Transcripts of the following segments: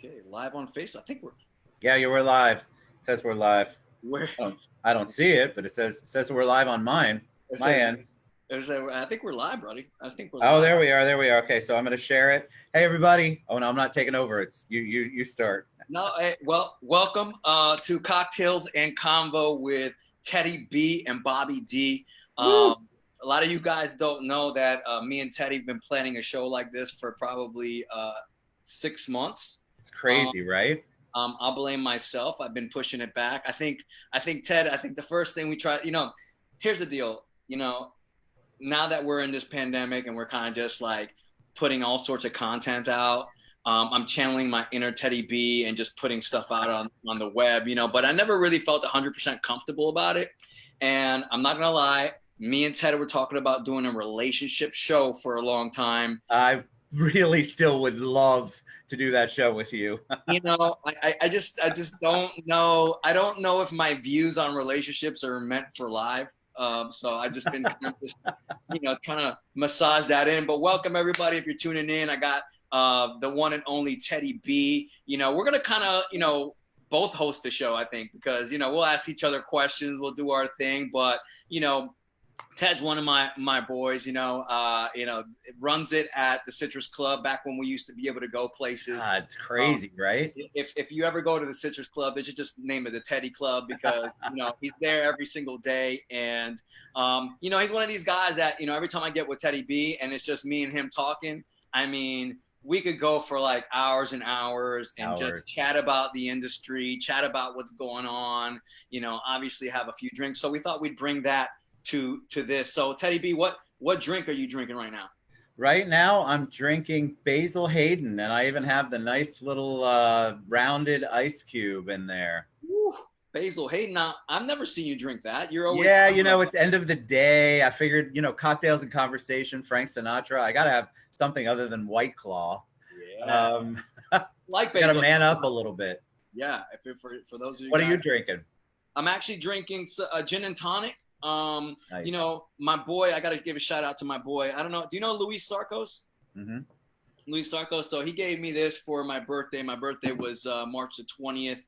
Okay, live on Facebook. I think Yeah, you were live. It says we're live. we're I don't see it, but it says we're live on mine. it My says end. I think we're live, buddy. I think we're Oh, live. there we are. There we are. Okay, so I'm gonna share it. Hey, everybody. Oh no, I'm not taking over. It's you start. No, well, welcome to Cocktails and Convo with Teddy B and Bobby D. Woo! A lot of you guys don't know that me and Teddy have been planning a show like this for probably 6 months. It's Um, crazy, right? I'll blame myself. I've been pushing it back. I think Ted. I think the first thing we try. Here's the deal. Now that we're in this pandemic and we're kind of just like putting all sorts of content out. I'm channeling my inner Teddy B and just putting stuff out on the web, but I never really felt 100% comfortable about it. And I'm not going to lie, me and Ted were talking about doing a relationship show for a long time. I really still would love to do that show with you. I just don't know. I don't know if my views on relationships are meant for live. So I just been kind of just, trying to massage that in. But welcome everybody if you're tuning in. I got the one and only Teddy B. We're gonna kind of both host the show, I think, because we'll ask each other questions, we'll do our thing. But Ted's one of my boys. Runs it at the Citrus Club back when we used to be able to go places. It's crazy, right? If you ever go to the Citrus Club, they should just name it the Teddy Club because he's there every single day, and he's one of these guys that every time I get with Teddy B and it's just me and him talking, I mean, we could go for like hours and hours and just chat about the industry, chat about what's going on, obviously have a few drinks. So we thought we'd bring that to this. So Teddy B, what drink are you drinking right now? Right now, I'm drinking Basil Hayden, and I even have the nice little rounded ice cube in there. Woo, Basil Hayden. Now, I've never seen you drink that. You're always it's the end of the day. I figured, cocktails and conversation, Frank Sinatra. I gotta have something other than White Claw. Yeah. Like Basil. Gotta man up a little bit. Yeah. For those of you, what are you drinking? I'm actually drinking a gin and tonic. Nice. My boy, I got to give a shout out to my boy. I don't know. Do you know Luis Sarkos? Mm-hmm. Luis Sarkos. So he gave me this for my birthday. My birthday was March the 20th.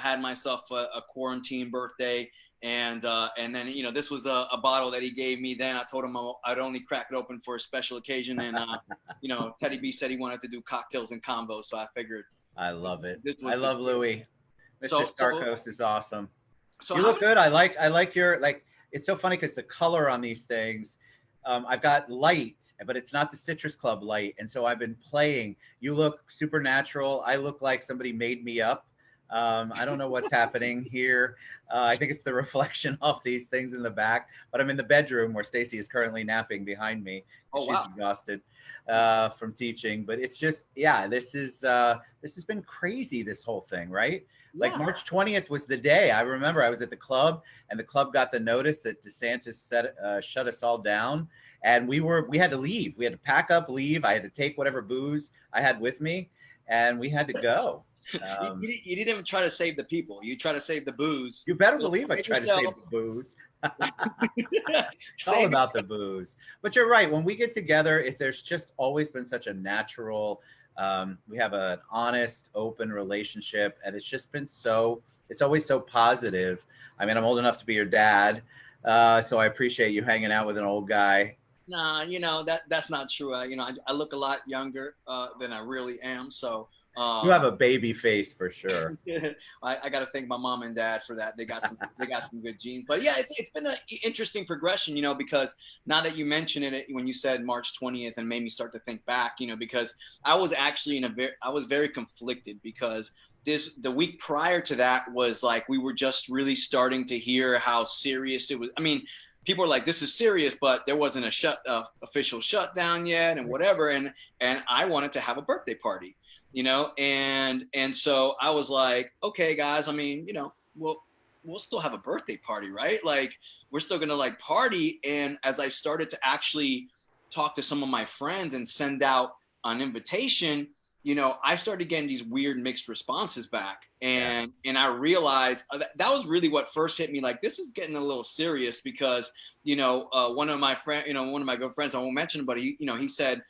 Had myself a quarantine birthday. And then, this was a bottle that he gave me. Then I told him I'd only crack it open for a special occasion. And, Teddy B said he wanted to do cocktails and combos. So I figured. I love it. I love Louis. Mr. Sarkos is awesome. So you look good. I like your, it's so funny because the color on these things, I've got light, but it's not the Citrus Club light. And so I've been playing. You look supernatural. I look like somebody made me up. I don't know what's happening here. I think it's the reflection of these things in the back, but I'm in the bedroom where Stacy is currently napping behind me. Oh, she's exhausted from teaching, but it's just, this has been crazy, this whole thing, right? Yeah. Like March 20th was the day. I remember I was at the club and the club got the notice that DeSantis shut us all down. And we had to leave. We had to pack up, leave. I had to take whatever booze I had with me and we had to go. You didn't even try to save the people. You try to save the booze. You better believe I tried to save the booze. It's all about the booze. But you're right. When we get together, there's just always been such a natural, we have an honest, open relationship. And it's just been it's always so positive. I mean, I'm old enough to be your dad. So I appreciate you hanging out with an old guy. Nah, that's not true. I look a lot younger than I really am. So. You have a baby face for sure. I got to thank my mom and dad for that. They got some good genes. But yeah, it's been an interesting progression, because now that you mentioned it when you said March 20th and made me start to think back, because I was actually I was very conflicted because the week prior to that was like we were just really starting to hear how serious it was. I mean, people were like, this is serious, but there wasn't a official shutdown yet and whatever. And I wanted to have a birthday party. And so I was like, okay, guys, I mean, we'll still have a birthday party, right? Like we're still going to like party. And as I started to actually talk to some of my friends and send out an invitation, I started getting these weird mixed responses back. And I realized that was really what first hit me. Like, this is getting a little serious because, one of my good friends, I won't mention, but he said,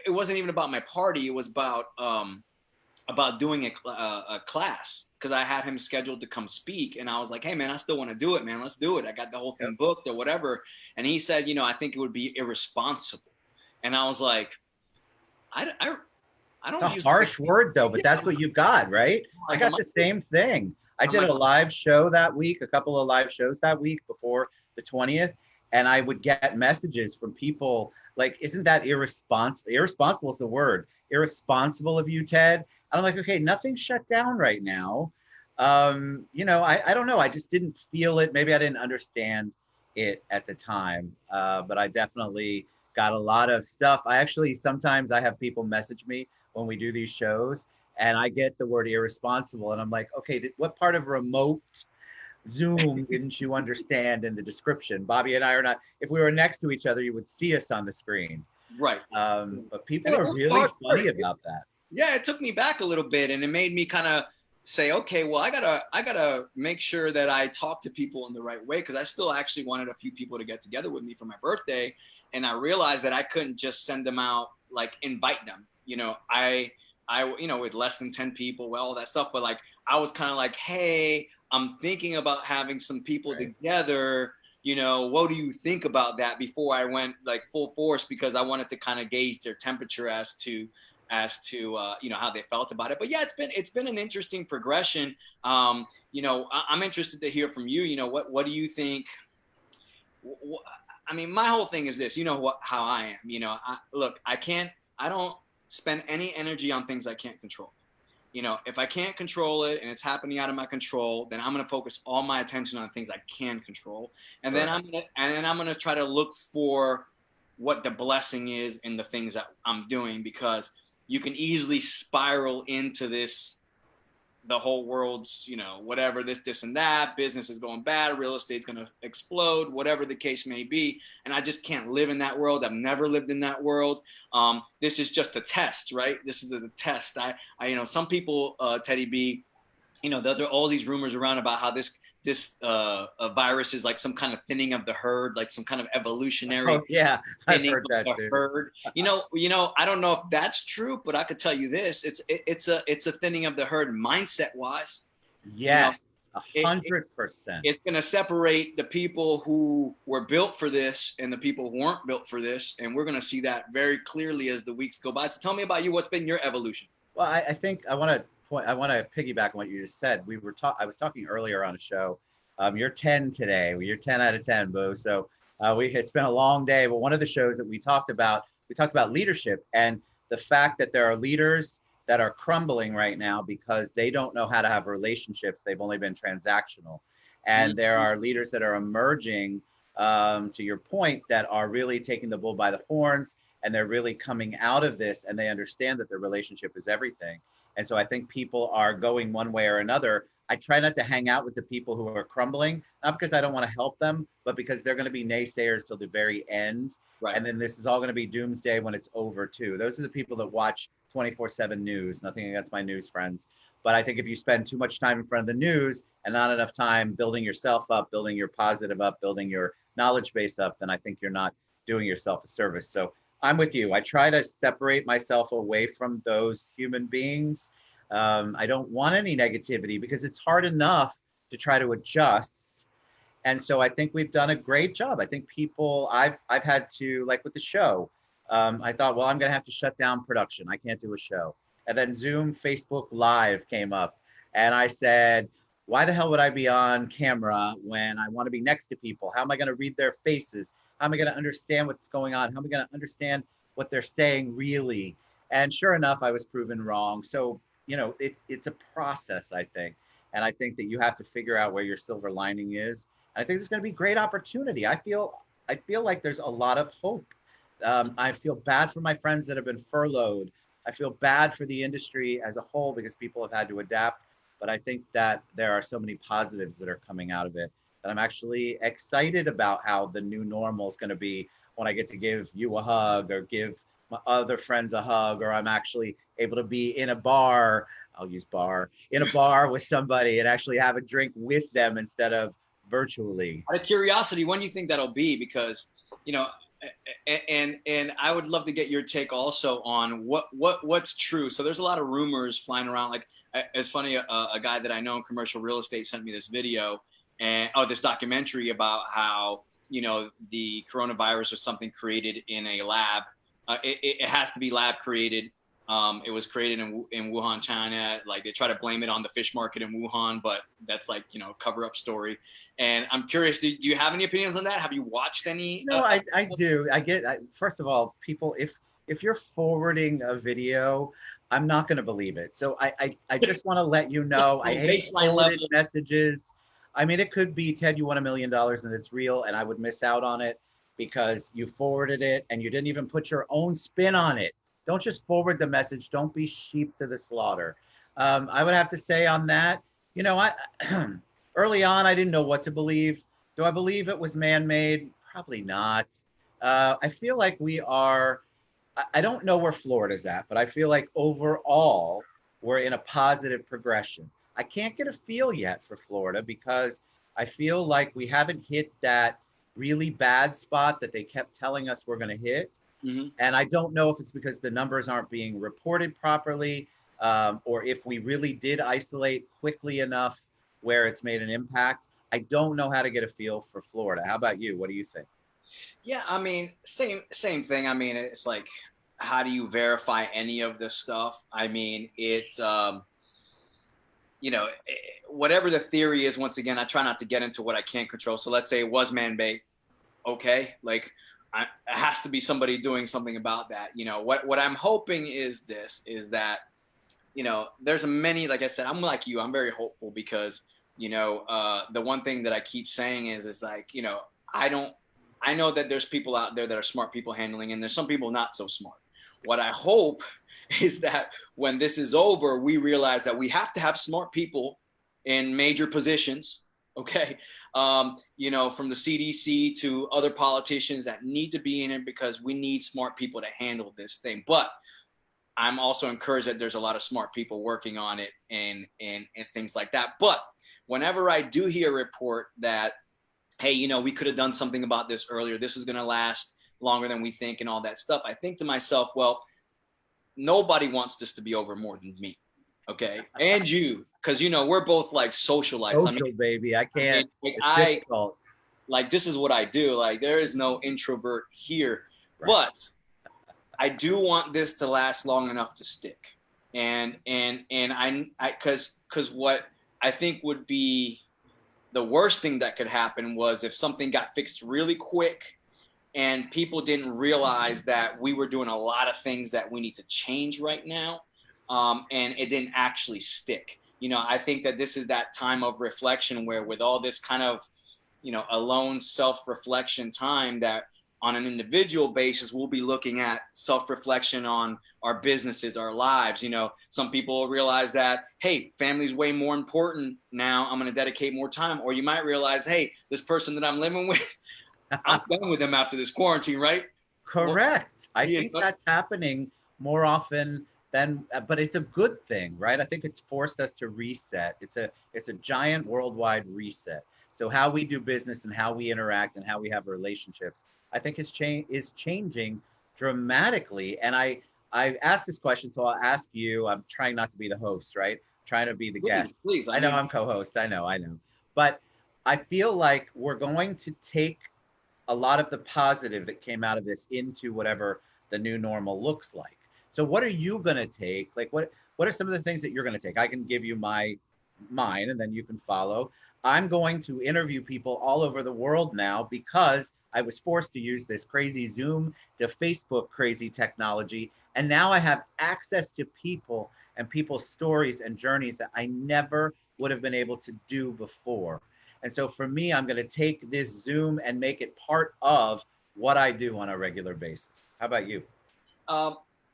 it wasn't even about my party. It was about doing a class, because I had him scheduled to come speak, and I was like, hey man, I still want to do it, man. Let's do it. I got the whole thing booked or whatever. And he said, I think it would be irresponsible. And I was like, I don't It's a use harsh word though, but that's what you got, right? I got the same thing. I did a live show that week, a couple of live shows that week before the 20th, and I would get messages from people like, isn't that irresponsible? Irresponsible is the word. Irresponsible of you, Ted. And I'm like, okay, nothing's shut down right now. I don't know. I just didn't feel it. Maybe I didn't understand it at the time, but I definitely got a lot of stuff. Sometimes I have people message me when we do these shows, and I get the word irresponsible, and I'm like, okay, what part of remote Zoom didn't you understand in the description? Bobby and I are not, if we were next to each other, you would see us on the screen. Right. But people are really funny about that. Yeah, it took me back a little bit, and it made me kind of say, okay, well, I gotta make sure that I talk to people in the right way, because I still actually wanted a few people to get together with me for my birthday, and I realized that I couldn't just send them out, like invite them. I with less than 10 people, well, all that stuff, but like I was kind of like, hey, I'm thinking about having some people together. What do you think about that, before I went like full force, because I wanted to kind of gauge their temperature as to how they felt about it. But yeah, it's been an interesting progression. I'm interested to hear from you. What do you think? I mean, my whole thing is this. How I am. I don't spend any energy on things I can't control. If I can't control it and it's happening out of my control, then I'm going to focus all my attention on things I can control. And then I'm going to try to look for what the blessing is in the things that I'm doing, because you can easily spiral into the whole world's, whatever, this and that, business is going bad, real estate's going to explode, whatever the case may be. And I just can't live in that world. I've never lived in that world. This is just a test, right? This is a test. Some people, Teddy B, there are all these rumors around about how this virus is like some kind of thinning of the herd, like some kind of evolutionary. Oh, yeah, I've heard that too. Herd. I don't know if that's true, but I could tell you this: it's a thinning of the herd mindset wise. Yes, 100%. It's going to separate the people who were built for this and the people who weren't built for this, and we're going to see that very clearly as the weeks go by. So tell me about you. What's been your evolution? Well, I think I want to piggyback on what you just said. I was talking earlier on a show. You're 10 today. You're 10 out of 10, Boo. So it's been a long day, but one of the shows that we talked about leadership and the fact that there are leaders that are crumbling right now because they don't know how to have relationships. They've only been transactional. And there are leaders that are emerging, to your point, that are really taking the bull by the horns, and they're really coming out of this, and they understand that their relationship is everything. And so I think people are going one way or another. I try not to hang out with the people who are crumbling, not because I don't want to help them, but because they're going to be naysayers till the very end. Right. And then this is all going to be doomsday when it's over too. Those are the people that watch 24/7 news. Nothing against my news friends. But I think if you spend too much time in front of the news and not enough time building yourself up, building your positive up, building your knowledge base up, then I think you're not doing yourself a service. So I'm with you. I try to separate myself away from those human beings. I don't want any negativity because it's hard enough to try to adjust. And so I think we've done a great job. I think people, I've had to, like with the show, I thought, well, I'm going to have to shut down production. I can't do a show. And then Zoom, Facebook Live came up. And I said, why the hell would I be on camera when I want to be next to people? How am I going to read their faces? How am I going to understand what's going on? How am I going to understand what they're saying really? And sure enough, I was proven wrong. So, it's a process, I think. And I think that you have to figure out where your silver lining is. And I think there's going to be great opportunity. I feel like there's a lot of hope. I feel bad for my friends that have been furloughed. I feel bad for the industry as a whole because people have had to adapt. But I think that there are so many positives that are coming out of it that I'm actually excited about how the new normal is going to be when I get to give you a hug or give my other friends a hug, or I'm actually able to be in a bar, in a bar with somebody and actually have a drink with them instead of virtually. Out of curiosity, when do you think that'll be? Because, and I would love to get your take also on what's true. So there's a lot of rumors flying around. Like it's funny, a guy that I know in commercial real estate sent me this video and this documentary about how the coronavirus was something created in a lab. It has to be lab created. It was created in Wuhan, China. Like they try to blame it on the fish market in Wuhan, but that's like, cover up story. And I'm curious, do you have any opinions on that? Have you watched any? No, I do. First of all, people, if you're forwarding a video, I'm not going to believe it. So I just want to let you know, I hate forwarded messages. I mean, it could be, Ted, you won $1 million and it's real, and I would miss out on it because you forwarded it and you didn't even put your own spin on it. Don't just forward the message. Don't be sheep to the slaughter. I would have to say on that, I early on, I didn't know what to believe. Do I believe it was man-made? Probably not. I feel like I don't know where Florida's at, but I feel like overall, we're in a positive progression. I can't get a feel yet for Florida because I feel like we haven't hit that really bad spot that they kept telling us we're going to hit. Mm-hmm. And I don't know if it's because the numbers aren't being reported properly, or if we really did isolate quickly enough where it's made an impact. I don't know how to get a feel for Florida. How about you? What do you think? Yeah, I mean, same thing. I mean, it's like, how do you verify any of this stuff? I mean, it's whatever the theory is. Once again, I try not to get into what I can't control. So let's say it was man-made. Okay, like it has to be somebody doing something about that. What I'm hoping is that there's many, like I said, I'm like you, I'm very hopeful because the one thing that I keep saying is like, I know that there's people out there that are smart people handling, and there's some people not so smart. What I hope is that when this is over, we realize that we have to have smart people in major positions. Okay. From the CDC to other politicians that need to be in it because we need smart people to handle this thing. But I'm also encouraged that there's a lot of smart people working on it and things like that. But whenever I do hear a report that, hey, we could have done something about this earlier, this is going to last longer than we think and all that stuff, I think to myself, well, nobody wants this to be over more than me. Okay. And you, because, we're both like socialites. Social, baby. I can't. Difficult. Like, this is what I do. Like, there is no introvert here. Right. But I do want this to last long enough to stick. And because what I think would be the worst thing that could happen was if something got fixed really quick and people didn't realize that we were doing a lot of things that we need to change right now, and it didn't actually stick. I think that this is that time of reflection where with all this kind of, alone self-reflection time that on an individual basis, we'll be looking at self-reflection on our businesses, our lives. Some people will realize that, hey, family's way more important now. I'm going to dedicate more time. Or you might realize, hey, this person that I'm living with, I'm done with them after this quarantine, right? Correct. I think that's happening more often than, but it's a good thing, right? I think it's forced us to reset. It's a giant worldwide reset. So how we do business and how we interact and how we have relationships, I think is changing dramatically. And I asked this question, so I'll ask you. I'm trying not to be the host, right? Trying to be the guest. Please. I know I'm co-host. I know. But I feel like we're going to take a lot of the positive that came out of this into whatever the new normal looks like. So what are you going to take? Like, what are some of the things that you're going to take? I can give you mine, and then you can follow. I'm going to interview people all over the world now because I was forced to use this crazy Zoom to Facebook crazy technology. And now I have access to people and people's stories and journeys that I never would have been able to do before. And so for me, I'm going to take this Zoom and make it part of what I do on a regular basis. How about you?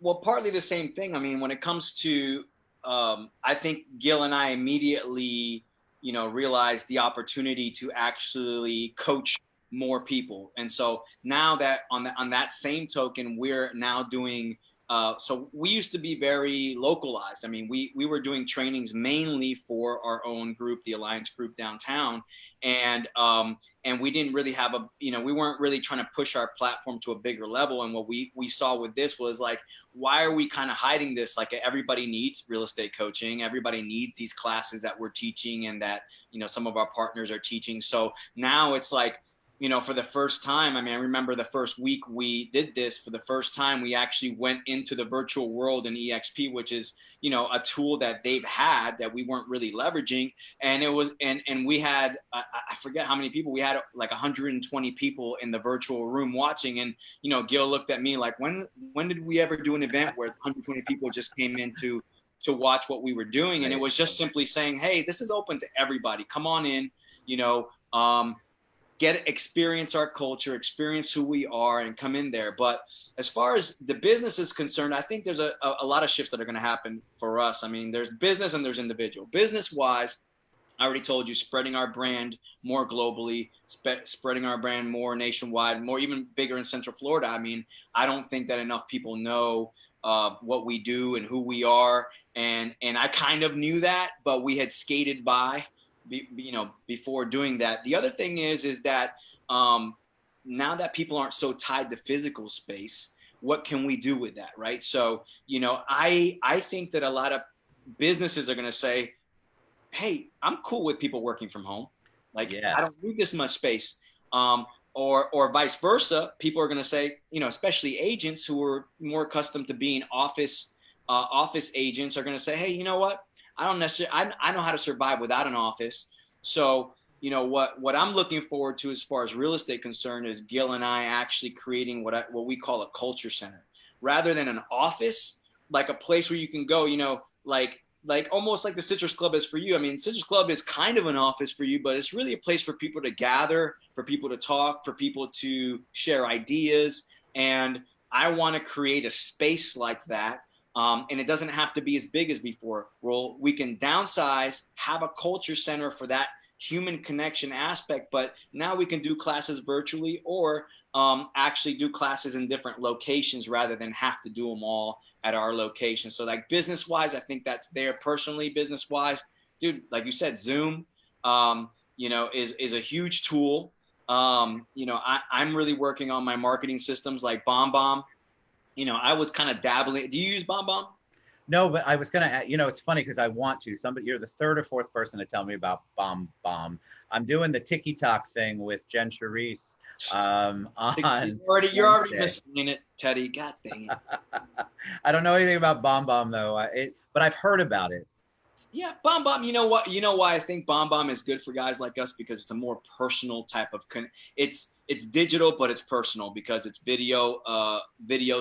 Well, partly the same thing. I mean, when it comes to, I think Gil and I immediately, realized the opportunity to actually coach more people. And so now that on that same token, we're now doing so we used to be very localized. I mean, we were doing trainings mainly for our own group, the Alliance group downtown, and we didn't really have we weren't really trying to push our platform to a bigger level. And what we saw with this was like, why are we kind of hiding this? Like, everybody needs real estate coaching. Everybody needs these classes that we're teaching and that, some of our partners are teaching. So now it's like, for the first time, I mean, I remember the first week we did this, for the first time, we actually went into the virtual world in EXP, which is, a tool that they've had that we weren't really leveraging. And it was, and we had, I forget how many people, we had like 120 people in the virtual room watching. And, Gil looked at me like, when did we ever do an event where 120 people just came in to watch what we were doing? And it was just simply saying, hey, this is open to everybody. Come on in, experience our culture, experience who we are, and come in there. But as far as the business is concerned, I think there's a lot of shifts that are going to happen for us. I mean, there's business and there's individual. Business wise, I already told you, spreading our brand more globally, spreading our brand more nationwide, more even bigger in Central Florida. I mean, I don't think that enough people know what we do and who we are. And I kind of knew that, but we had skated by before doing that. The other thing is that now that people aren't so tied to physical space, what can we do with that, right? So, I think that a lot of businesses are going to say, hey, I'm cool with people working from home. Like, yes. I don't need this much space. Or vice versa. People are going to say, especially agents who are more accustomed to being office agents are going to say, hey, you know what? I don't necessarily, I know how to survive without an office. So, what I'm looking forward to as far as real estate concerned is Gil and I actually creating what we call a culture center, rather than an office, like a place where you can go, like almost like the Citrus Club is for you. I mean, Citrus Club is kind of an office for you, but it's really a place for people to gather, for people to talk, for people to share ideas. And I want to create a space like that. And it doesn't have to be as big as before. We can downsize, have a culture center for that human connection aspect, but now we can do classes virtually, or actually do classes in different locations rather than have to do them all at our location. So like business wise, I think that's there. Personally, business wise, dude, like you said, Zoom, is a huge tool. I'm really working on my marketing systems like BombBomb. I was kind of dabbling. Do you use BombBomb? No, but I was going to, it's funny because I want to. You're the third or fourth person to tell me about BombBomb. I'm doing the TikTok thing with Jen Charisse. You're already missing it, Teddy. God dang it. I don't know anything about BombBomb though, but I've heard about it. Yeah, BombBomb. You know why I think BombBomb is good for guys like us, because it's a more personal type of it's digital, but it's personal because it's video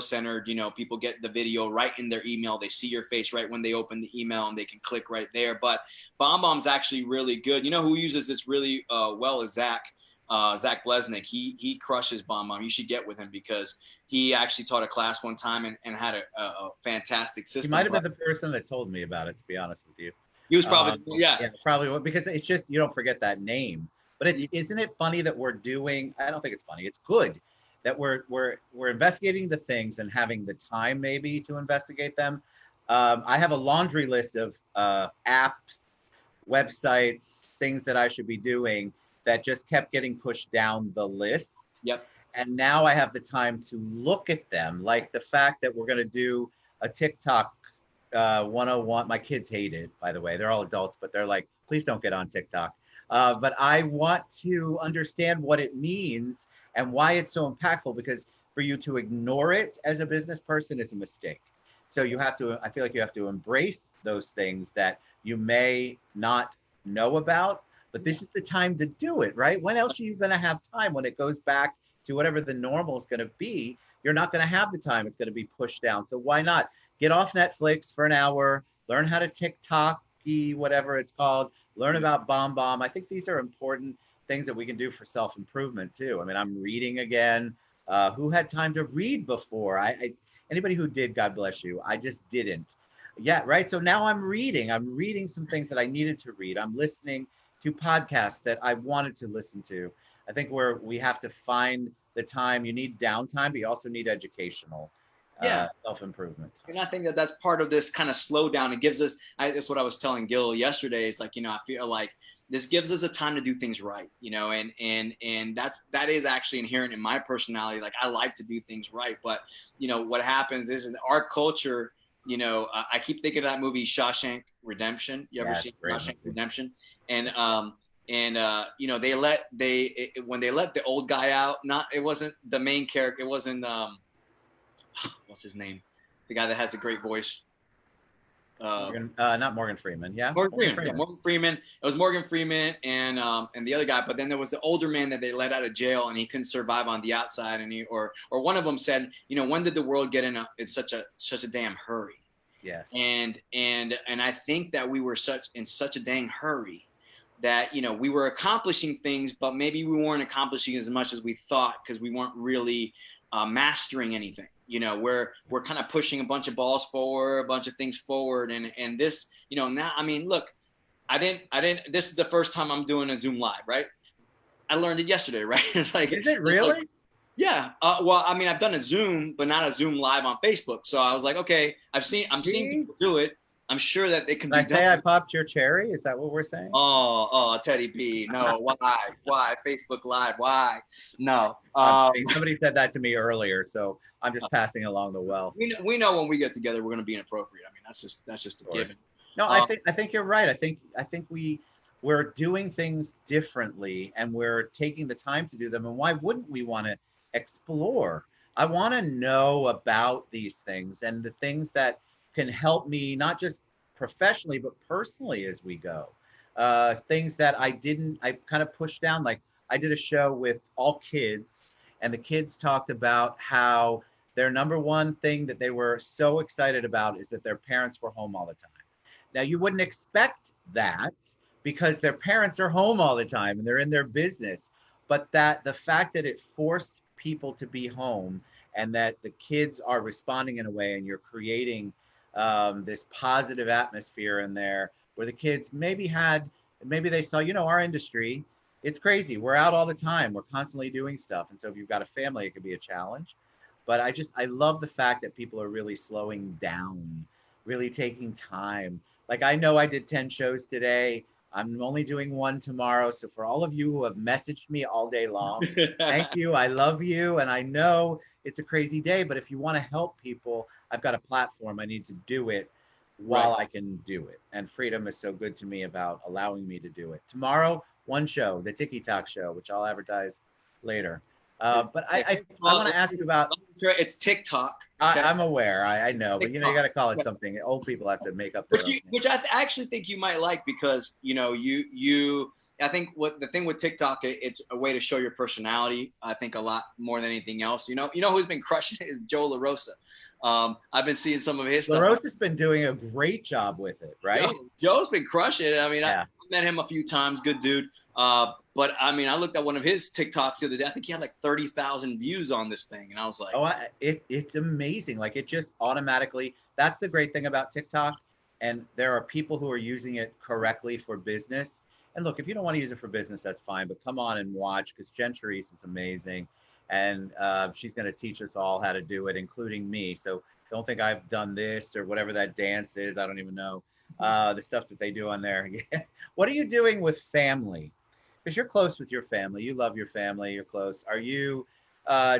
centered. People get the video right in their email. They see your face right when they open the email, and they can click right there. But BombBomb's actually really good. Who uses this really well is Zach Blesnick. He crushes BombBomb. You should get with him because he actually taught a class one time and had a fantastic system. He might have been the person that told me about it, to be honest with you. He was probably, yeah, probably, because it's just, you don't forget that name. But isn't it funny that we're doing, I don't think it's funny, it's good that we're investigating the things and having the time maybe to investigate them. I have a laundry list of apps, websites, things that I should be doing that just kept getting pushed down the list. Yep. And now I have the time to look at them, like the fact that we're going to do a TikTok 101. My kids hate it, by the way. They're all adults, but they're like, please don't get on TikTok. But I want to understand what it means and why it's so impactful, because for you to ignore it as a business person is a mistake. So I feel like you have to embrace those things that you may not know about, but this is the time to do it, right? When else are you going to have time when it goes back to whatever the normal is going to be? You're not going to have the time. It's going to be pushed down. So why not get off Netflix for an hour, learn how to TikTok, whatever it's called, learn about BombBomb. I think these are important things that we can do for self-improvement too. I mean, I'm reading again. Who had time to read before? Anybody who did, God bless you. I just didn't. Yeah, right. So now I'm reading some things that I needed to read. I'm listening to podcasts that I wanted to listen to. I think we have to find the time. You need downtime, but you also need educational. Yeah. self-improvement And time. I think that that's part of this kind of slowdown. It gives us, that's what I was telling Gil yesterday. It's like, I feel like this gives us a time to do things right, and that is actually inherent in my personality. Like I like to do things right, but what happens is in our culture, I keep thinking of that movie Shawshank Redemption. You ever Yes, seen great Shawshank movie. Redemption? And when they let the old guy out, not it wasn't the main character. It wasn't what's his name, the guy that has the great voice. Not Morgan Freeman. Yeah, Morgan Morgan Freeman. Yeah, Freeman. Morgan Freeman. It was Morgan Freeman and the other guy. But then there was the older man that they let out of jail, and he couldn't survive on the outside. And or one of them said, when did the world get in such a damn hurry? Yes. And I think that we were in such a dang hurry that we were accomplishing things, but maybe we weren't accomplishing as much as we thought because we weren't really mastering anything. We're kind of pushing a bunch of balls forward, a bunch of things forward, and this, now, I mean, look, I didn't. This is the first time I'm doing a Zoom live, right? I learned it yesterday, right? Is it really? Yeah. Well, I mean, I've done a Zoom, but not a Zoom live on Facebook. So I was like, okay, I'm seeing people do it. I'm sure that it can Did I be done. say I popped your cherry? Is that what we're saying? Oh, Teddy B. No, why? Facebook Live? Why? No. I'm kidding. Somebody said that to me earlier, so I'm just passing along the wealth. We know when we get together, we're going to be inappropriate. I mean, that's just a given. No, I think you're right. I think we're doing things differently, and we're taking the time to do them. And why wouldn't we want to explore? I want to know about these things and the things that can help me, not just professionally, but personally as we go. Things that I kind of pushed down. Like I did a show with all kids, and the kids talked about how their number one thing that they were so excited about is that their parents were home all the time. Now, you wouldn't expect that because their parents are home all the time and they're in their business, but that the fact that it forced people to be home and that the kids are responding in a way and you're creating this positive atmosphere in there where the kids maybe they saw, our industry, it's crazy. We're out all the time. We're constantly doing stuff. And so if you've got a family, it could be a challenge. But I love the fact that people are really slowing down, really taking time. Like I know I did 10 shows today. I'm only doing one tomorrow. So for all of you who have messaged me all day long, thank you. I love you. And I know it's a crazy day, but if you want to help people, I've got a platform. I need to do it while I can do it. And Freedom is so good to me about allowing me to do it. Tomorrow, one show, the Tiki Talk show, which I'll advertise later. But I want to ask you about. It's TikTok. Okay? I'm aware. I know, but you got to call it something. Old people have to make up their own which I actually think you might like because I think what the thing with TikTok, it's a way to show your personality. I think a lot more than anything else. Who's been crushing it is Joe LaRosa. I've been seeing some of his stuff. LaRosa's been doing a great job with it, right? Joe's been crushing it. I mean, I met him a few times. Good dude. But I mean, I looked at one of his TikToks the other day. I think he had like 30,000 views on this thing. And I was like, it's amazing. Like it just automatically, that's the great thing about TikTok. And there are people who are using it correctly for business. And look, if you don't want to use it for business, that's fine. But come on and watch because Jen Therese is amazing. And she's going to teach us all how to do it, including me. So don't think I've done this or whatever that dance is. I don't even know the stuff that they do on there. What are you doing with family? Because you're close with your family. You love your family. You're close. Are you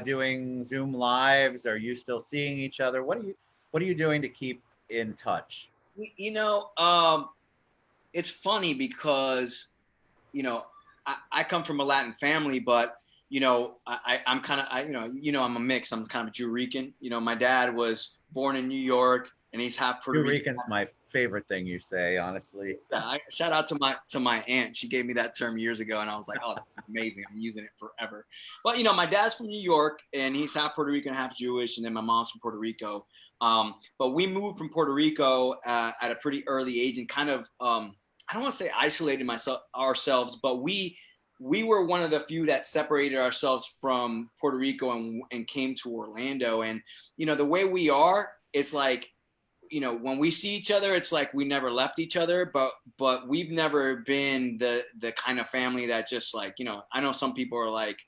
doing Zoom lives? Are you still seeing each other? What are you doing to keep in touch? It's funny because, I come from a Latin family, but I'm kind of, I'm a mix. I'm kind of Puerto Rican. My dad was born in New York and he's half Puerto Rican. Rican's my favorite thing you say, honestly. Yeah, shout out to my aunt. She gave me that term years ago, and I was like, "Oh, that's amazing! I'm using it forever." But my dad's from New York, and he's half Puerto Rican, half Jewish, and then my mom's from Puerto Rico. But we moved from Puerto Rico at a pretty early age, and kind of I don't want to say isolated ourselves, but we were one of the few that separated ourselves from Puerto Rico and came to Orlando. And the way we are, it's like, when we see each other, it's like we never left each other, but we've never been the kind of family that just like, I know some people are like,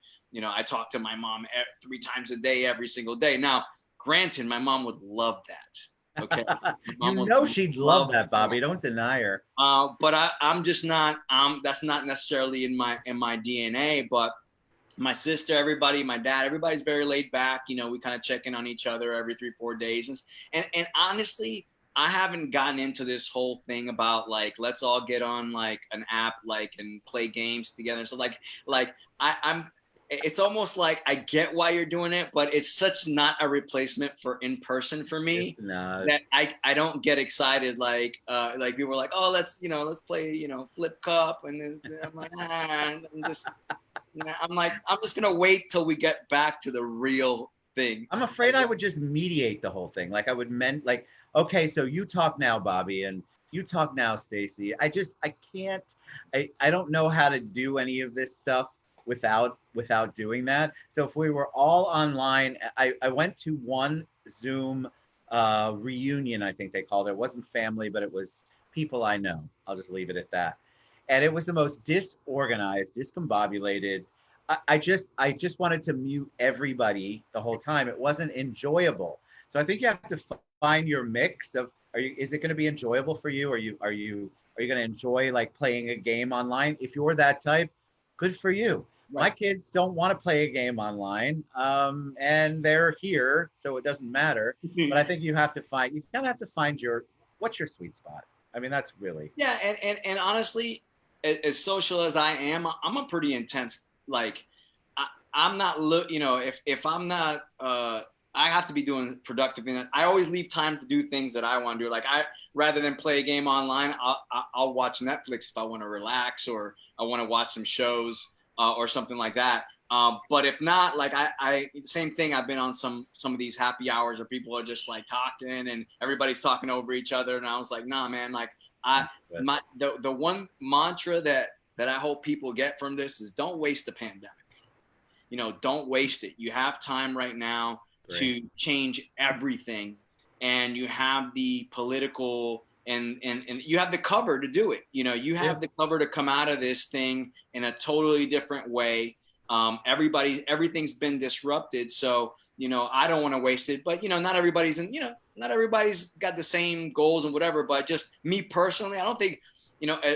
I talk to my mom 3 times a day, every single day. Now, Granted, my mom would love that. Okay, my You mom would know she'd love that, Bobby. that. Don't deny her. But I'm just not. That's not necessarily in my DNA. But my sister, everybody, my dad, everybody's very laid back. You know, we kind of check in on each other every 3-4 days, and honestly, I haven't gotten into this whole thing about like let's all get on like an app like and play games together. So like I'm. It's almost like I get why you're doing it, but it's such not a replacement for in person for me It's not. that I don't get excited like people are like, oh, let's play flip cup, and then I'm like, I'm just gonna wait till we get back to the real thing. I'm afraid I would just mediate the whole thing. Like I would like, okay, so you talk now, Bobby, and you talk now, Stacy. I can't, I don't know how to do any of this stuff without doing that. So if we were all online, I went to one Zoom reunion, I think they called it. It wasn't family, but it was people I know. I'll just leave it at that. And it was the most disorganized, discombobulated. I just wanted to mute everybody the whole time. It wasn't enjoyable. So I think you have to find your mix of is it going to be enjoyable for you? Are you going to enjoy like playing a game online? If you're that type, good for you. Right. My kids don't want to play a game online, and they're here, so it doesn't matter. But I think you kind of have to find what's your sweet spot. I mean, that's really. Yeah, and honestly, as social as I am, I'm a pretty intense. Like, I'm not if I'm not I have to be doing productive things. I always leave time to do things that I want to do. Like rather than play a game online, I'll watch Netflix if I want to relax or I want to watch some shows or something like that. But if not, like I same thing. I've been on some of these happy hours where people are just like talking and everybody's talking over each other, and I was like, nah, man. Like the one mantra that I hope people get from this is don't waste the pandemic. Don't waste it. You have time right now to change everything, and you have the political and you have the cover to do it. You have the cover to come out of this thing in a totally different way. Everything's been disrupted, so I don't want to waste it. But not everybody's not everybody's got the same goals and whatever. But just me personally, I don't think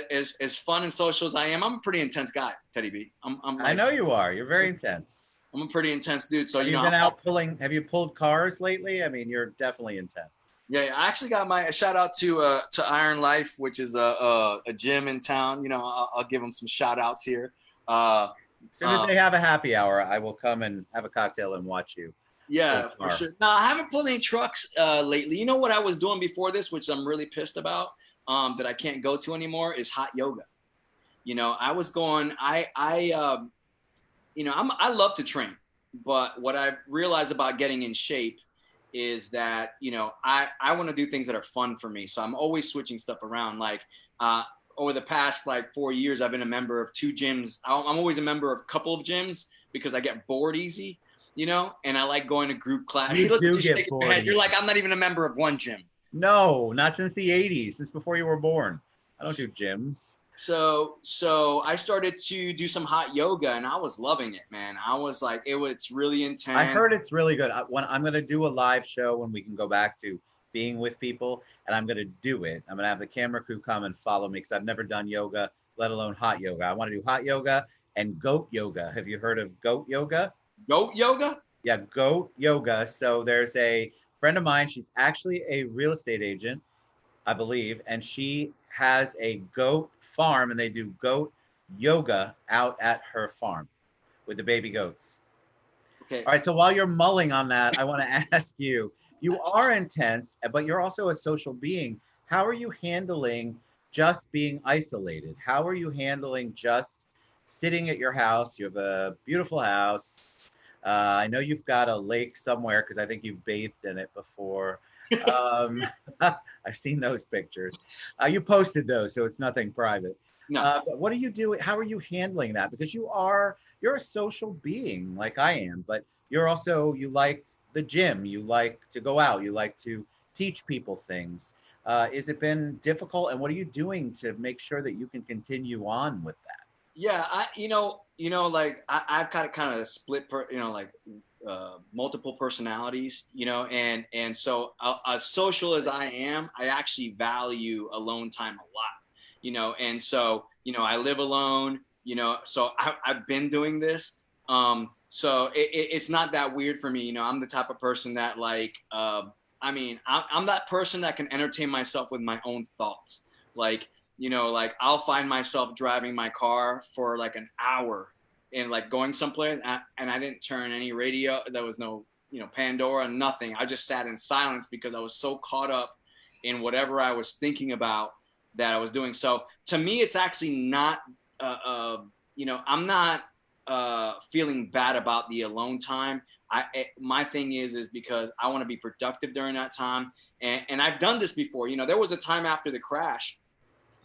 as fun and social as I am, I'm a pretty intense guy, Teddy B. I know you are. You're very intense. I'm a pretty intense dude. So have you pulled cars lately? I mean, you're definitely intense. Yeah, I actually got a shout out to Iron Life, which is a gym in town. I'll give them some shout outs here. As soon as they have a happy hour, I will come and have a cocktail and watch you. Yeah, for sure. No, I haven't pulled any trucks lately. You know what I was doing before this, which I'm really pissed about, that I can't go to anymore, is hot yoga. I was going. I love to train, but what I've realized about getting in shape is that, I want to do things that are fun for me. So I'm always switching stuff around. Like over the past 4 years, I've been a member of 2 gyms. I'm always a member of a couple of gyms because I get bored easy, and I like going to group class. You do get bored. You're like, I'm not even a member of one gym. No, not since the 80s, since before you were born. I don't do gyms. So I started to do some hot yoga, and I was loving it, man. I was like, it's really intense. I heard it's really good. I'm going to do a live show when we can go back to being with people, and I'm going to do it. I'm going to have the camera crew come and follow me because I've never done yoga, let alone hot yoga. I want to do hot yoga and goat yoga. Have you heard of goat yoga? Goat yoga? Yeah, goat yoga. So there's a friend of mine. She's actually a real estate agent, I believe, and she has a goat farm, and they do goat yoga out at her farm with the baby goats. Okay. All right. So while you're mulling on that, I want to ask you, you are intense, but you're also a social being. How are you handling just being isolated? How are you handling just sitting at your house? You have a beautiful house. I know you've got a lake somewhere because I think you've bathed in it before. I've seen those pictures. You posted those, so it's nothing private. No. But what are you doing? How are you handling that? Because you're a social being like I am, but you like the gym, you like to go out, you like to teach people things. Has it been difficult, and what are you doing to make sure that you can continue on with that? Yeah, I've got kind of split, multiple personalities, you know, and so as social as I am, I actually value alone time a lot, you know, and so you know I live alone, you know, so I've been doing this, so it's not that weird for me, you know. I'm the type of person that like, I mean, I'm that person that can entertain myself with my own thoughts, like you know, like I'll find myself driving my car for like an hour and like going someplace, and I didn't turn any radio. There was no, you know, Pandora, nothing. I just sat in silence because I was so caught up in whatever I was thinking about that I was doing. So to me, it's actually not, you know, I'm not feeling bad about the alone time. My thing is because I want to be productive during that time, and I've done this before. You know, there was a time after the crash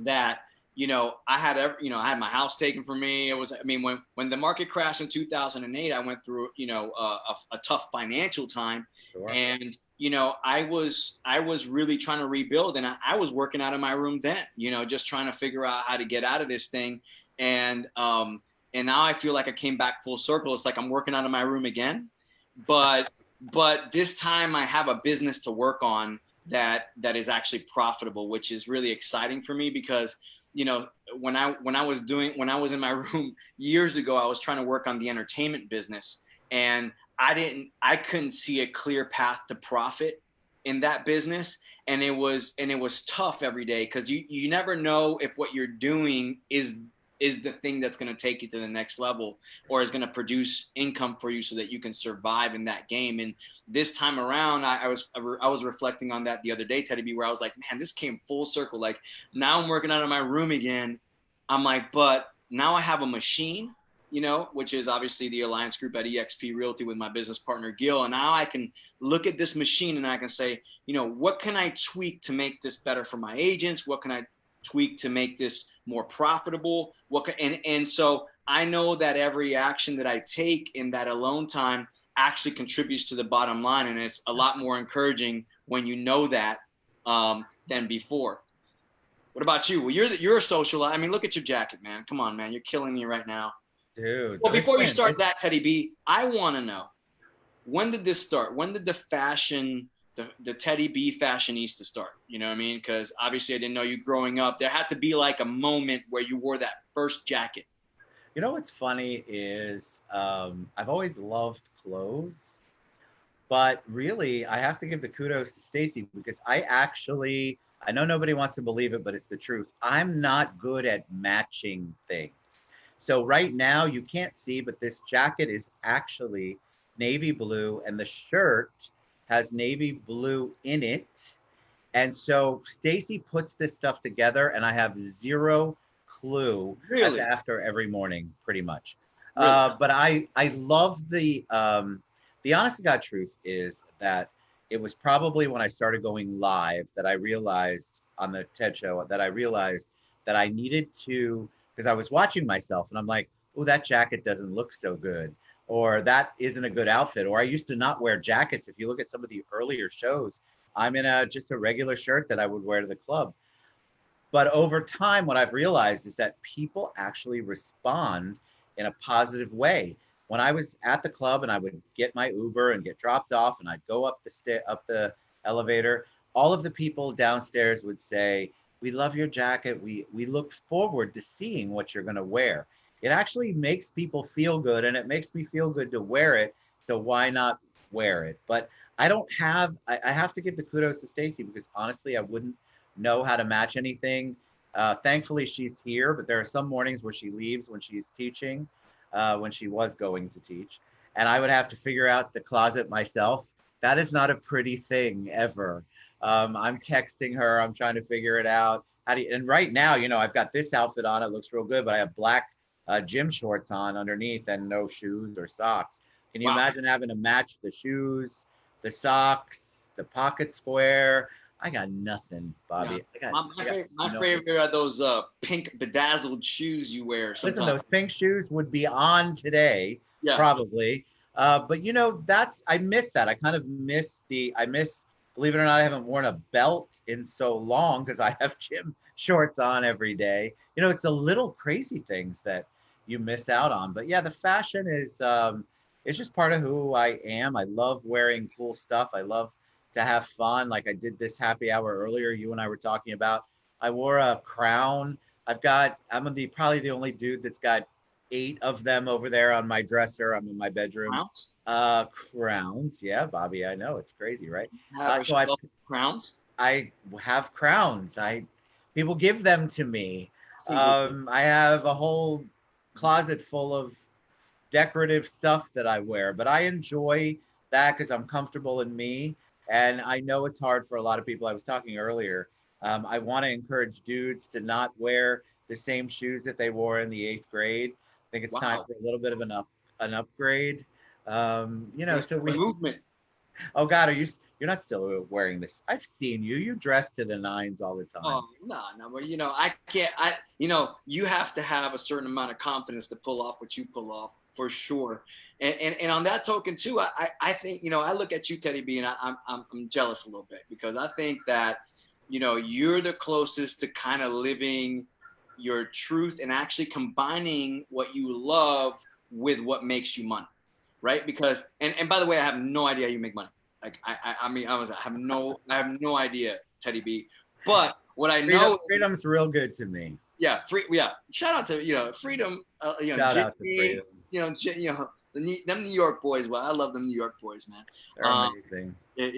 that you know I had you know I had my house taken from me. It was, I mean, when the market crashed in 2008, I went through, you know, a tough financial time. Sure. And you know I was really trying to rebuild, and I was working out of my room then, you know, just trying to figure out how to get out of this thing. And now I feel like I came back full circle. It's like I'm working out of my room again, but this time I have a business to work on that is actually profitable, which is really exciting for me because, you know, when I was in my room years ago, I was trying to work on the entertainment business, and I couldn't see a clear path to profit in that business. And it was tough every day because you never know if what you're doing is the thing that's going to take you to the next level or is going to produce income for you so that you can survive in that game. And this time around, I was reflecting on that the other day, Teddy B, where I was like, man, this came full circle. Like now I'm working out of my room again. I'm like, but now I have a machine, you know, which is obviously the Alliance Group at eXp Realty with my business partner, Gil. And now I can look at this machine and I can say, you know, what can I tweak to make this better for my agents? What can I tweak to make this more profitable? And so I know that every action that I take in that alone time actually contributes to the bottom line, and it's a lot more encouraging when you know that than before. What about you? Well, you're a socialite. I mean, look at your jacket, man. Come on, man, you're killing me right now, Dude. Well, before you start that, Teddy B, I want to know, when did this start? When did the fashion, the Teddy B fashionista start? You know what I mean? Because obviously I didn't know you growing up. There had to be like a moment where you wore that first jacket. You know what's funny is I've always loved clothes, but really I have to give the kudos to Stacy because I know nobody wants to believe it, but it's the truth. I'm not good at matching things. So right now you can't see, but this jacket is actually navy blue and the shirt has navy blue in it. And so Stacy puts this stuff together and I have zero clue Really? after every morning, pretty much. Really? But I love the honest to God truth is that it was probably when I started going live that I realized on the TED show that I realized that I needed to, because I was watching myself and I'm like, oh, that jacket doesn't look so good, or that isn't a good outfit. Or I used to not wear jackets. If you look at some of the earlier shows, I'm in just a regular shirt that I would wear to the club. But over time, what I've realized is that people actually respond in a positive way. When I was at the club and I would get my Uber and get dropped off and I'd go up the elevator, all of the people downstairs would say, "We love your jacket. We look forward to seeing what you're going to wear." It actually makes people feel good, and it makes me feel good to wear it. So why not wear it? But I have to give the kudos to Stacy because honestly, I wouldn't know how to match anything. Thankfully, she's here, but there are some mornings where she leaves when she's teaching, when she was going to teach, and I would have to figure out the closet myself. That is not a pretty thing ever. I'm texting her. I'm trying to figure it out. And right now, you know, I've got this outfit on. It looks real good, but I have black gym shorts on underneath and no shoes or socks. Can you imagine having to match the shoes, the socks, the pocket square? I got nothing, Bobby. Yeah. My favorite are those pink bedazzled shoes you wear sometimes. Listen, those pink shoes would be on today, probably. But you know, I miss that. I kind of miss believe it or not, I haven't worn a belt in so long because I have gym shorts on every day. You know, it's the little crazy things that you miss out on. But yeah, the fashion is it's just part of who I am. I love wearing cool stuff. I love to have fun. Like I did this happy hour earlier, you and I were talking about. I wore a crown. I'm gonna be probably the only dude that's got 8 of them over there on my dresser. I'm in my bedroom. Crowns? Crowns. Yeah, Bobby, I know it's crazy, right? Have a So I shelf of crowns? I have crowns. People give them to me. Seems like I have a whole closet full of decorative stuff that I wear, but I enjoy that because I'm comfortable in me. And I know it's hard for a lot of people. I was talking earlier. I want to encourage dudes to not wear the same shoes that they wore in the 8th grade. I think it's time wow. for a little bit of an upgrade. There's So a we. movement. Oh God, you're not still wearing this? I've seen you. You dress to the nines all the Oh time. no, no, but I can't. You have to have a certain amount of confidence to pull off what you pull off for sure. And on that token too, I think I look at you, Teddy B, and I'm jealous a little bit because I think that you're the closest to kind of living your truth and actually combining what you love with what makes you money, right? Because and by the way, I have no idea how you make money. Like I mean, I have no idea, Teddy B. But what I know, Freedom's real good to me. yeah, yeah. Shout out to Freedom, Shout out to Jimmy, Freedom. them New York boys. Well, I love them New York boys, man. They're amazing.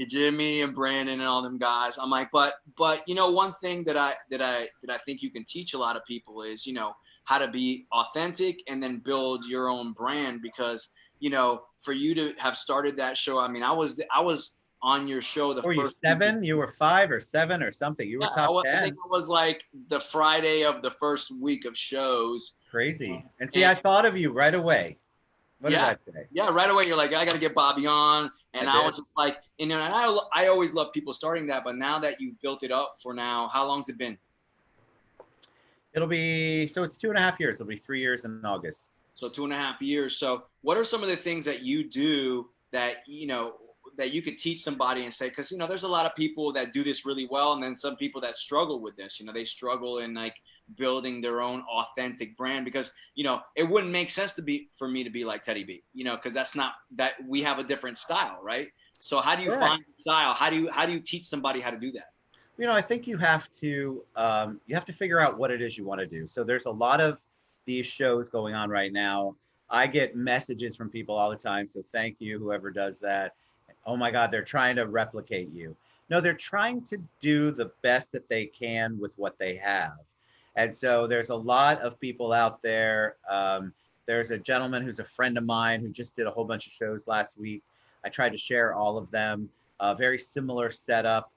Jimmy and Brandon and all them guys. I'm like, but one thing that I think you can teach a lot of people is how to be authentic and then build your own brand because for you to have started that show. I mean, I was on your show the Were you first 7? You were 5 or 7 or something. You were top I 10. think it was like the Friday of the first week of shows. Crazy. And see, I thought of you right away. What did I say? Yeah, right away you're like, I got to get Bobby on, and I was just like, and I always love people starting that, but now that you've built it up for now, how long's it been? It's 2.5 years. It'll be 3 years in August. So 2.5 years. So what are some of the things that you do that that you could teach somebody and say, because there's a lot of people that do this really well, and then some people that struggle with this. They struggle in like building their own authentic brand because it wouldn't make sense for me to be like Teddy B, because that's not that we have a different style, right? So how do you find style? How do you teach somebody how to do that? I think you have to figure out what it is you want to do. So there's a lot of these shows going on right now. I get messages from people all the time. So thank you, whoever does that. Oh my God, they're trying to replicate you. No, they're trying to do the best that they can with what they have. And so there's a lot of people out there. There's a gentleman who's a friend of mine who just did a whole bunch of shows last week. I tried to share all of them. Very similar setup.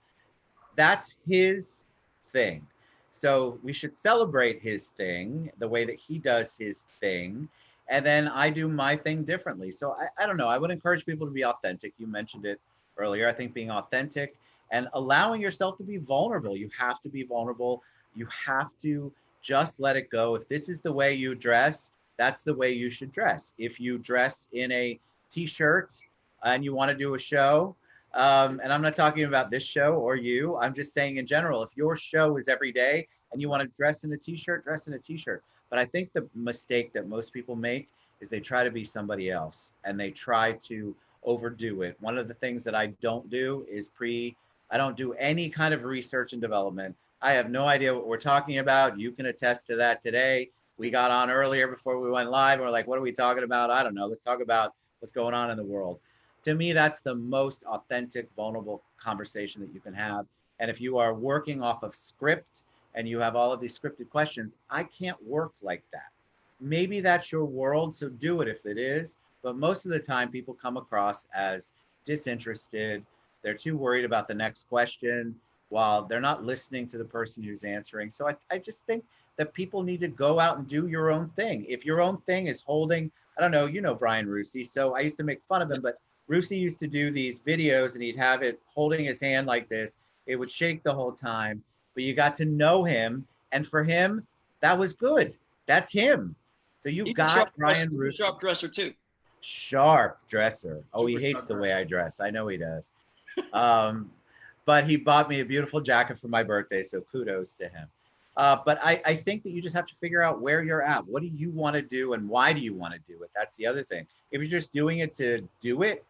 That's his thing. So we should celebrate his thing, the way that he does his thing. And then I do my thing differently. So I don't know. I would encourage people to be authentic. You mentioned it earlier. I think being authentic and allowing yourself to be vulnerable. You have to be vulnerable. You have to just let it go. If this is the way you dress, that's the way you should dress. If you dress in a t-shirt and you want to do a show, and I'm not talking about this show or you, I'm just saying in general, if your show is every day and you want to dress in a t-shirt, dress in a t-shirt. But I think the mistake that most people make is they try to be somebody else and they try to overdo it. One of the things that I don't do is I don't do any kind of research and development. I have no idea what we're talking about. You can attest to that today. We got on earlier before we went live. And we're like, what are we talking about? I don't know. Let's talk about what's going on in the world. To me, that's the most authentic, vulnerable conversation that you can have. And if you are working off of script and you have all of these scripted questions, I can't work like that. Maybe that's your world, so do it if it is. But most of the time, people come across as disinterested. They're too worried about the next question while they're not listening to the person who's answering. So I just think that people need to go out and do your own thing. If your own thing is holding, I don't know, Brian Rusi. So I used to make fun of him, but Rusi used to do these videos and he'd have it holding his hand like this. It would shake the whole time, but you got to know him. And for him, that was good. That's him. So you got Brian Rusi. He's a sharp dresser too. Sharp dresser. Oh, he hates the way I dress. I know he does. But he bought me a beautiful jacket for my birthday. So kudos to him. But I think that you just have to figure out where you're at. What do you want to do and why do you want to do it? That's the other thing. If you're just doing it to do it,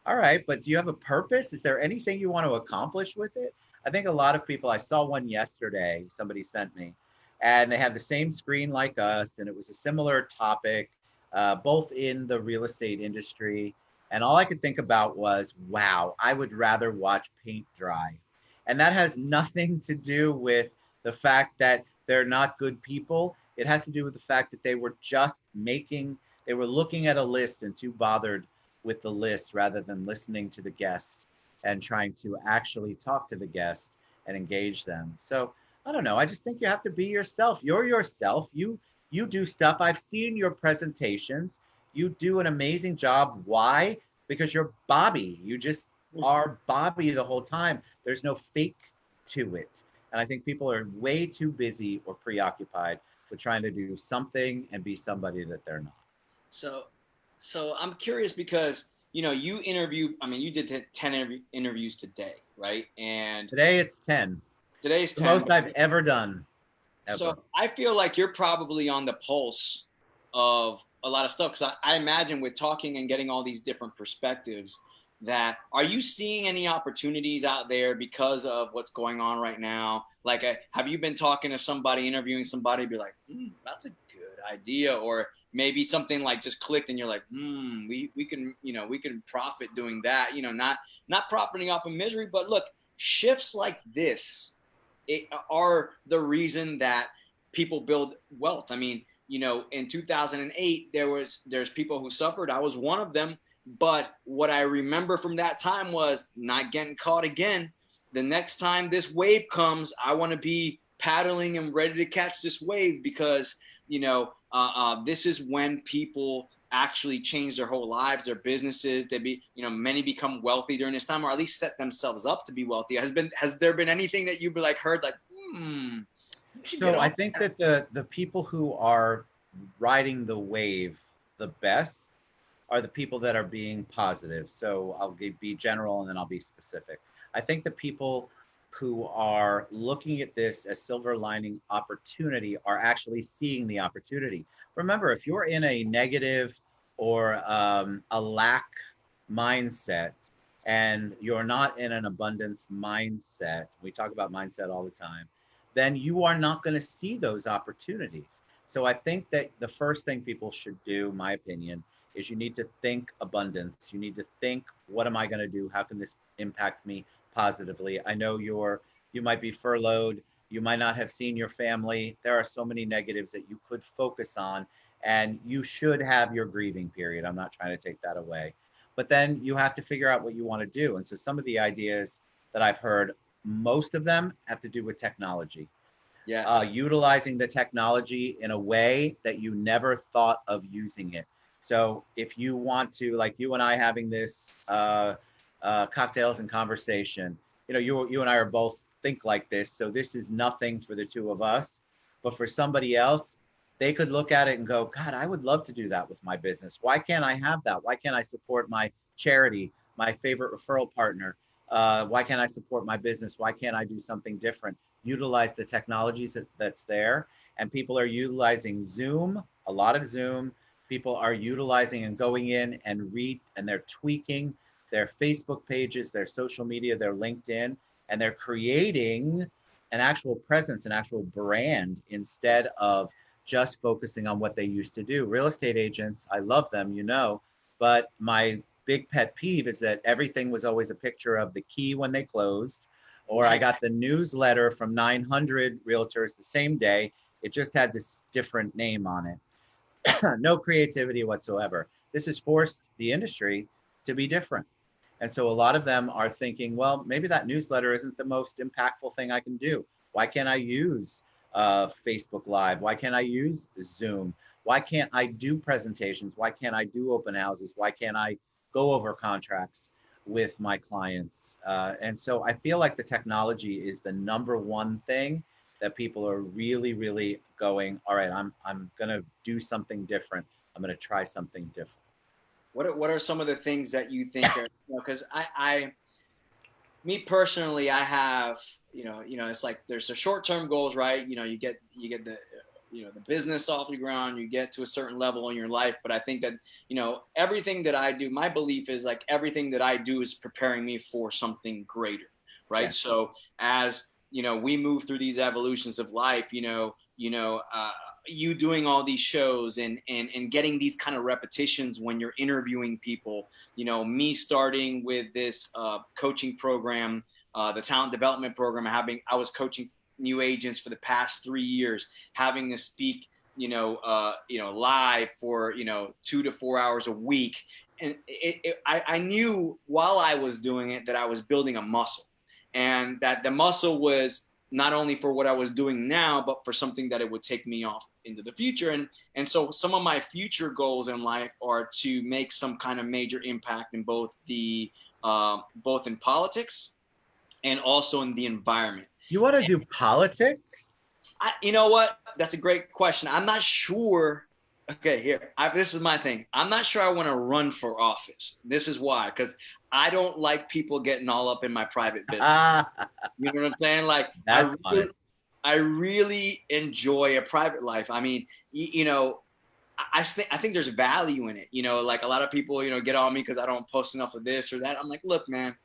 all right, but do you have a purpose? Is there anything you want to accomplish with it? I think a lot of people, I saw one yesterday, somebody sent me, and they had the same screen like us, and it was a similar topic, both in the real estate industry. And all I could think about was, wow, I would rather watch paint dry. And that has nothing to do with the fact that they're not good people. It has to do with the fact that they were just they were looking at a list and too bothered with the list rather than listening to the guest and trying to actually talk to the guest and engage them. So I don't know. I just think you have to be yourself. You're yourself. You do stuff. I've seen your presentations. You do an amazing job. Why? Because you're Bobby. You just are Bobby the whole time. There's no fake to it. And I think people are way too busy or preoccupied with trying to do something and be somebody that they're not. So, so I'm curious because you interview. I mean, you did 10 interviews today, right? And Today it's 10. today's The 10. most I've ever done. Ever. So I feel like you're probably on the pulse of a lot of stuff because I imagine with talking and getting all these different perspectives, that are you seeing any opportunities out there because of what's going on right now? Like, have you been talking to somebody, interviewing somebody, be like, that's a good idea, or maybe something like just clicked and you're like, we can we can profit doing that, not profiting off of misery, but look, shifts like this are the reason that people build wealth. I mean, in 2008, there's people who suffered. I was one of them. But what I remember from that time was not getting caught again. The next time this wave comes, I want to be paddling and ready to catch this wave because, this is when people actually change their whole lives, their businesses. Many become wealthy during this time, or at least set themselves up to be wealthy. Has there been anything that you've heard like, So I think that the people who are riding the wave the best are the people that are being positive. So I'll be general and then I'll be specific. I think the people who are looking at this as silver lining opportunity are actually seeing the opportunity. Remember, if you're in a negative or a lack mindset and you're not in an abundance mindset, we talk about mindset all the time, then you are not going to see those opportunities. So I think that the first thing people should do, my opinion, is you need to think abundance. You need to think, what am I going to do? How can this impact me positively? I know you might be furloughed. You might not have seen your family. There are so many negatives that you could focus on, and you should have your grieving period. I'm not trying to take that away. But then you have to figure out what you want to do. And so some of the ideas that I've heard, most of them have to do with technology. yes, Utilizing the technology in a way that you never thought of using it. So if you want to, like you and I having this cocktails and conversation, you and I are both think like this. So this is nothing for the two of us, but for somebody else, they could look at it and go, God, I would love to do that with my business. Why can't I have that? Why can't I support my charity, my favorite referral partner? Why can't I support my business? Why can't I do something different? Utilize the technologies that's there. And people are utilizing Zoom, a lot of Zoom. People are utilizing and going in and they're tweaking their Facebook pages, their social media, their LinkedIn, and they're creating an actual presence, an actual brand instead of just focusing on what they used to do. Real estate agents, I love them, but my big pet peeve is that everything was always a picture of the key when they closed, or I got the newsletter from 900 realtors the same day. It just had this different name on it. No creativity whatsoever. This has forced the industry to be different. And so a lot of them are thinking, well, maybe that newsletter isn't the most impactful thing I can do. Why can't I use Facebook Live? Why can't I use Zoom? Why can't I do presentations? Why can't I do open houses? Why can't I go over contracts with my clients? And so I feel like the technology is the number one thing that people are really, really going, all right, I'm going to do something different. I'm going to try something different. What are some of the things that you think are, because me personally, I have, it's like there's the short-term goals, right? You get the, the business off the ground, you get to a certain level in your life. But I think that, everything that I do, my belief is like everything that I do is preparing me for something greater, right? Yeah. So as, we move through these evolutions of life, you doing all these shows and getting these kind of repetitions when you're interviewing people, me starting with this coaching program, the talent development program, I was coaching new agents for the past 3 years, having to speak, live for, 2 to 4 hours a week. And I knew while I was doing it that I was building a muscle, and that the muscle was not only for what I was doing now, but for something that it would take me off into the future. And so some of my future goals in life are to make some kind of major impact in both both in politics and also in the environment. You want to do politics? You know what? That's a great question. I'm not sure. Okay, here. This is my thing. I'm not sure I want to run for office. This is why, because I don't like people getting all up in my private business. You know what I'm saying? Like, I really enjoy a private life. I mean, I think there's value in it. Like a lot of people, get on me because I don't post enough of this or that. I'm like, look, man,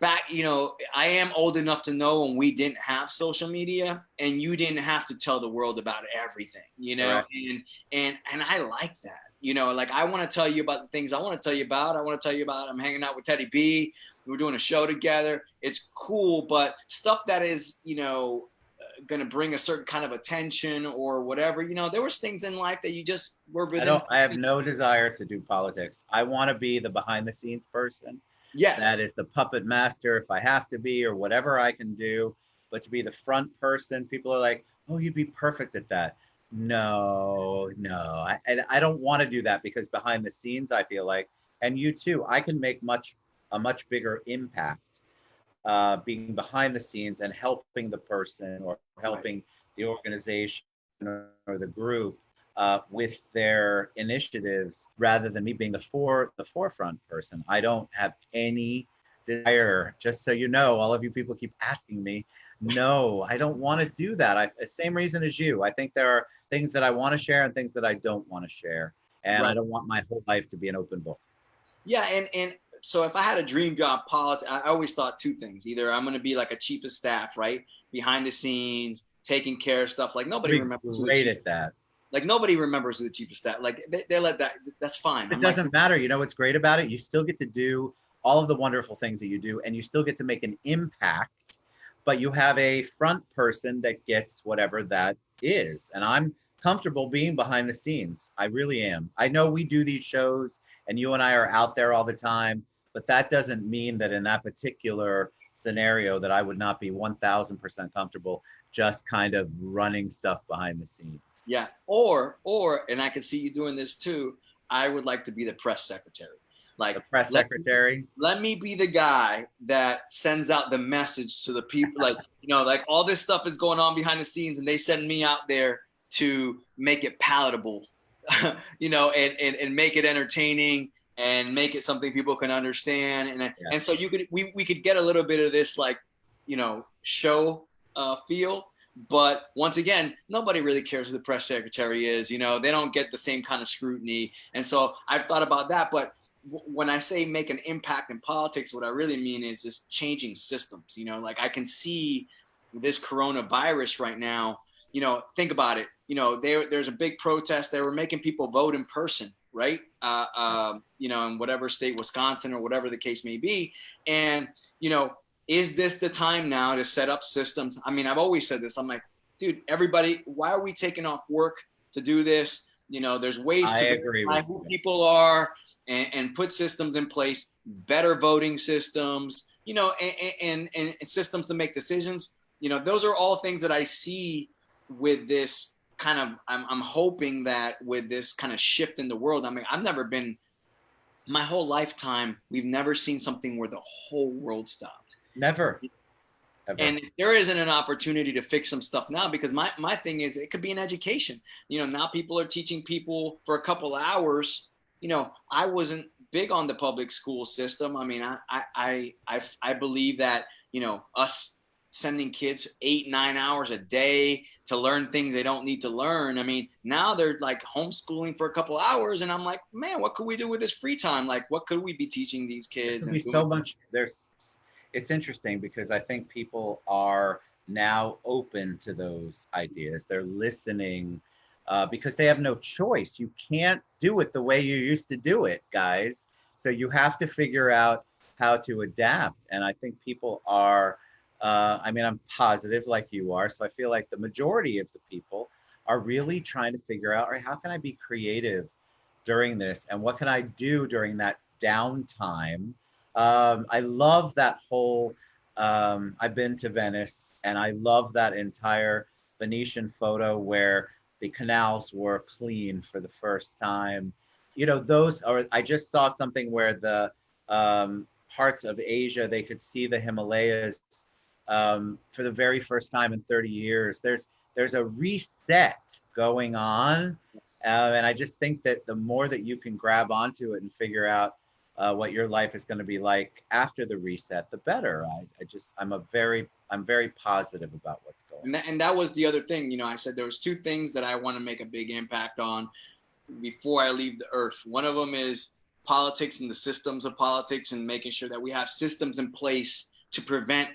I am old enough to know when we didn't have social media and you didn't have to tell the world about everything, Right. and I like that. Like I want to tell you about the things I want to tell you about. I want to tell you about I'm hanging out with Teddy B. We're doing a show together. It's cool, but stuff that is, going to bring a certain kind of attention or whatever, there was things in life that you just were within. I have no desire to do politics. I want to be the behind the scenes person. Yes. That is the puppet master if I have to be, or whatever I can do. But to be the front person, people are like, oh, you'd be perfect at that. No. I don't want to do that, because behind the scenes, I feel like, and you too, I can make a much bigger impact being behind the scenes and helping the person or helping the organization or the group with their initiatives, rather than me being the forefront person. I don't have any desire. Just so you know, all of you people keep asking me. No, I don't want to do that. Same reason as you. I think there are things that I want to share and things that I don't want to share, and I don't want my whole life to be an open book. Yeah, and so if I had a dream job, politics, I always thought two things. Either I'm going to be like a chief of staff, right, behind the scenes, taking care of stuff. Like nobody remembers. Great at that. Like nobody remembers who the chief of staff. Like they let that. That's fine. It doesn't matter. You know what's great about it? You still get to do all of the wonderful things that you do, and you still get to make an impact. But you have a front person that gets whatever that is, and I'm comfortable being behind the scenes. I really am. I know we do these shows, and you and I are out there all the time, but that doesn't mean that in that particular scenario that I would not be 1,000% comfortable just kind of running stuff behind the scenes. Yeah. Or, and I can see you doing this too. I would like to be the press secretary. Like the press secretary. Let me be the guy that sends out the message to the people. Like, like all this stuff is going on behind the scenes and they send me out there to make it palatable, and make it entertaining and make it something people can understand. And so we could get a little bit of this, like, show feel. But once again, nobody really cares who the press secretary is. They don't get the same kind of scrutiny. And so I've thought about that. But when I say make an impact in politics, what I really mean is just changing systems. Like I can see this coronavirus right now. Think about it. There's a big protest. They were making people vote in person, right? In whatever state, Wisconsin or whatever the case may be. And, is this the time now to set up systems? I mean, I've always said this. I'm like, dude, everybody, why are we taking off work to do this? There's ways to verify who people are and put systems in place, better voting systems, and systems to make decisions. Those are all things that I see with this kind of, I'm hoping that with this kind of shift in the world. I mean, I've never been, my whole lifetime, we've never seen something where the whole world stopped. Never. Ever. And there isn't an opportunity to fix some stuff now, because my thing is it could be in education. Now people are teaching people for a couple of hours. I wasn't big on the public school system. I mean, I believe that, you know, us sending kids 8-9 hours a day to learn things they don't need to learn. I mean, now they're like homeschooling for a couple hours, and I'm like, man, what could we do with this free time? Like, what could we be teaching these There kids could and be doing? so much. It's interesting because I think people are now open to those ideas. They're listening because they have no choice. You can't do it the way you used to do it, guys. So you have to figure out how to adapt. And I think people are, I mean, I'm positive like you are. So I feel like the majority of the people are really trying to figure out, all right, how can I be creative during this? And what can I do during that downtime? I love that whole. I've been to Venice, and I love that entire Venetian photo where the canals were clean for the first time. You know, those are. I just saw something where the parts of Asia they could see the Himalayas for the very first time in 30 years. There's a reset going on, Yes. and I just think that the more that you can grab onto it and figure out what your life is going to be like after the reset, the better. I'm very positive about what's going on. And that was the other thing, you know, I said there was two things that I want to make a big impact on before I leave the earth. One of them is politics and the systems of politics, and making sure that we have systems in place to prevent,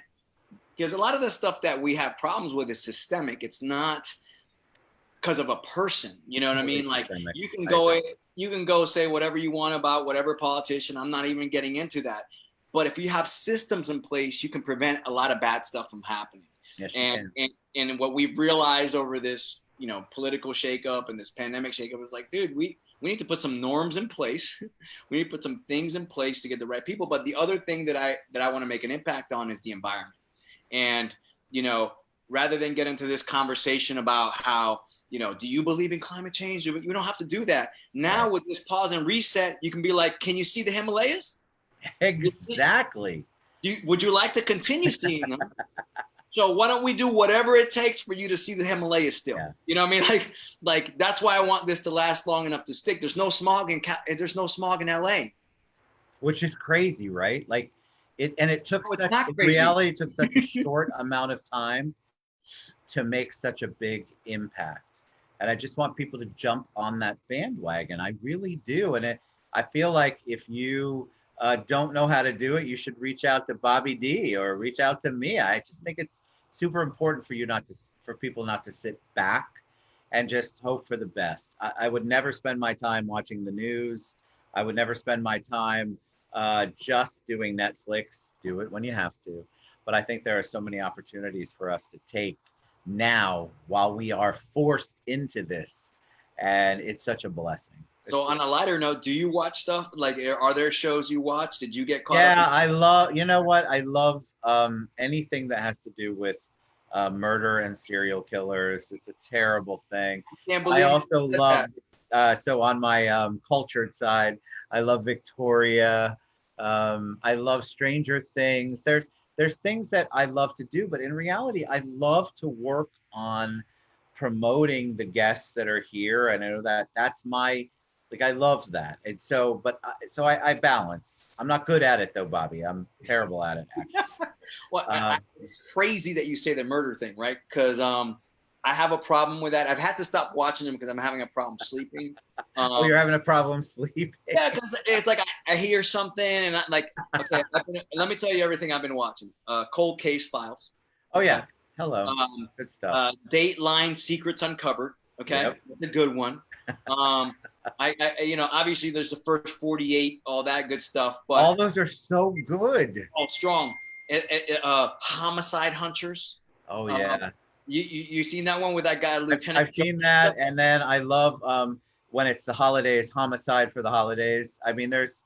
because a lot of the stuff that we have problems with is systemic. It's not because of a person, you know what I Totally mean? Like, systemic. you can I agree. go say whatever you want about whatever politician. I'm not even getting into that. But if you have systems in place, you can prevent a lot of bad stuff from happening. Yes, you And can. and what we've realized over this, you know, political shakeup and this pandemic shakeup is like, dude, we need to put some norms in place. We need to put some things in place to get the right people. But the other thing that I want to make an impact on is the environment. And, you know, rather than get into this conversation about how, you know, do you believe in climate change? You don't have to do that. Now Right. with this pause and reset, you can be like, can you see the Himalayas? Exactly. Would you like to continue seeing them? So why don't we do whatever it takes for you to see the Himalayas still? Yeah. You know what I mean? Like that's why I want this to last long enough to stick. There's no smog in LA. Which is crazy, right? Like it took No, it's such, not in crazy. reality, it took such a short amount of time to make such a big impact. And I just want people to jump on that bandwagon. I really do. And I feel like if you don't know how to do it, you should reach out to Bobby D or reach out to me. I just think it's super important for people not to sit back and just hope for the best. I would never spend my time watching the news. I would never spend my time just doing Netflix. Do it when you have to. But I think there are so many opportunities for us to take now while we are forced into this. And it's such a blessing. So on a lighter note, do you watch stuff? Like, are there shows you watch? Did you get caught up Yeah, I love, you know what? I love anything that has to do with murder and serial killers. It's a terrible thing. Can't I believe you also said that. love, so on my cultured side, I love Victoria. I love Stranger Things. There's things that I love to do, but in reality, I love to work on promoting the guests that are here. And I know that that's my, like, I love that. And so, but I balance. I'm not good at it though, Bobby. I'm terrible at it, actually. Well, Uh, it's crazy that you say the murder thing, right? Because I have a problem with that. I've had to stop watching them because I'm having a problem sleeping. oh, Um, you're having a problem sleeping? yeah, because it's like I hear something and okay, let me tell you everything I've been watching. Cold Case Files. Oh Okay. yeah. Hello. Um, Good stuff. Dateline Secrets Uncovered. Okay, Yep. that's a good one. Um, you know, obviously there's the first 48, all that good stuff, but All those are so good. all strong. Homicide Hunters. Oh Um, yeah. you seen that one with that guy, Lieutenant I've seen Joe? that, and then I love when it's the holidays, homicide for the holidays. I mean, there's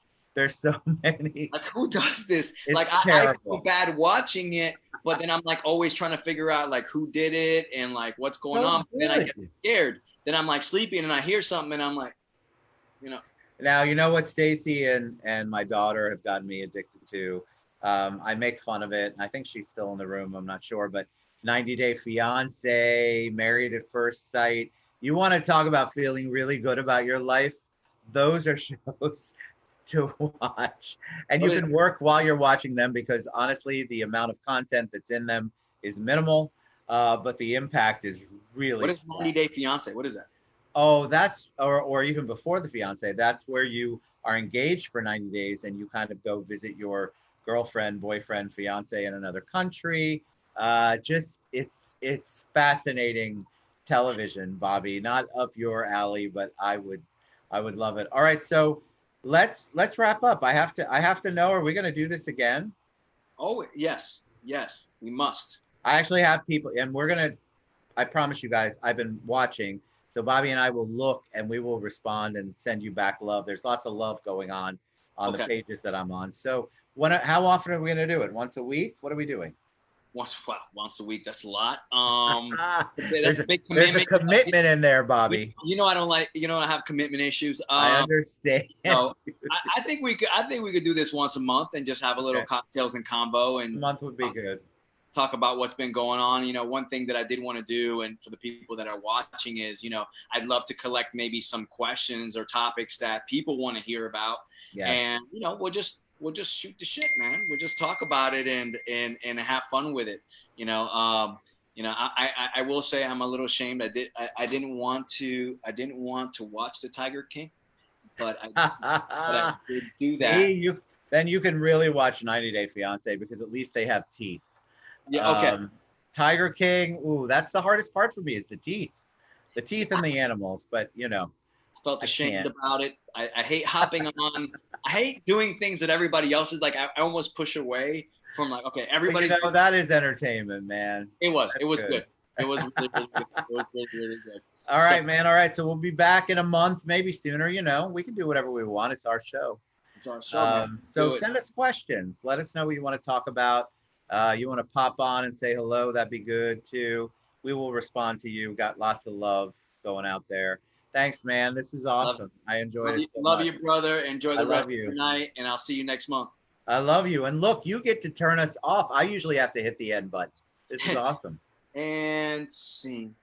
so many. Like, who does this? Like, It's I feel terrible. bad watching it, but then I'm like always trying to figure out like who did it and like what's going So on. But then I good. get scared. Then I'm like sleeping and I hear something and I'm like, you know, Now you know what Stacy and my daughter have gotten me addicted to. I make fun of it, and I think she's still in the room. I'm not sure, but 90 Day Fiance, Married at First Sight. You want to talk about feeling really good about your life? Those are shows to watch. And What you is can work while you're watching them because honestly, the amount of content that's in them is minimal, but the impact is really what is strong. 90 Day Fiance? What is that? Oh, that's or even before the fiance, that's where you are engaged for 90 days and you kind of go visit your girlfriend, boyfriend, fiance in another country. Just it's fascinating television, Bobby. Not up your alley, but I would love it. All right, so let's wrap up. I have to know, are we gonna do this again? Oh, yes. Yes, we must. I actually have people, and I promise you guys, I've been watching. So Bobby and I will look and we will respond and send you back love. There's lots of love going on the Okay. pages that I'm on. So how often are we going to do it? Once a week? What are we doing? Once a week. That's a lot. there's That's a big there's a commitment. commitment in there, Bobby. I don't like. I have commitment issues. I understand. So I think we could. I think we could do this once a month and just have a little Okay. cocktails and combo A and month would be good. talk about what's been going on. One thing that I did want to do, and for the people that are watching, is I'd love to collect maybe some questions or topics that people want to hear about, Yes. and we'll just shoot the shit, man. We'll just talk about it and have fun with it. I will say I'm a little ashamed. I didn't want to watch the Tiger King, but I did do that. See, then you can really watch 90 Day Fiance because at least they have teeth. Yeah. Okay. Tiger King. Ooh, that's the hardest part for me is the teeth and the animals. But I felt ashamed can't. about it. I hate hopping on. I hate doing things that everybody else is like. I almost push away from like, okay, everybody's. That is entertainment, man. It was That's good. It was really, really good. It was really, really good. All right, man. All right. So we'll be back in a month, maybe sooner. We can do whatever we want. It's our show. It's our show, man. So send us questions. Let us know what you want to talk about. You want to pop on and say hello. That'd be good too. We will respond to you. Got lots of love going out there. Thanks, man. This is awesome. I enjoyed it. Love you, brother. Enjoy the rest of you. your night, and I'll see you next month. I love you. And look, you get to turn us off. I usually have to hit the end button. This is awesome. And scene.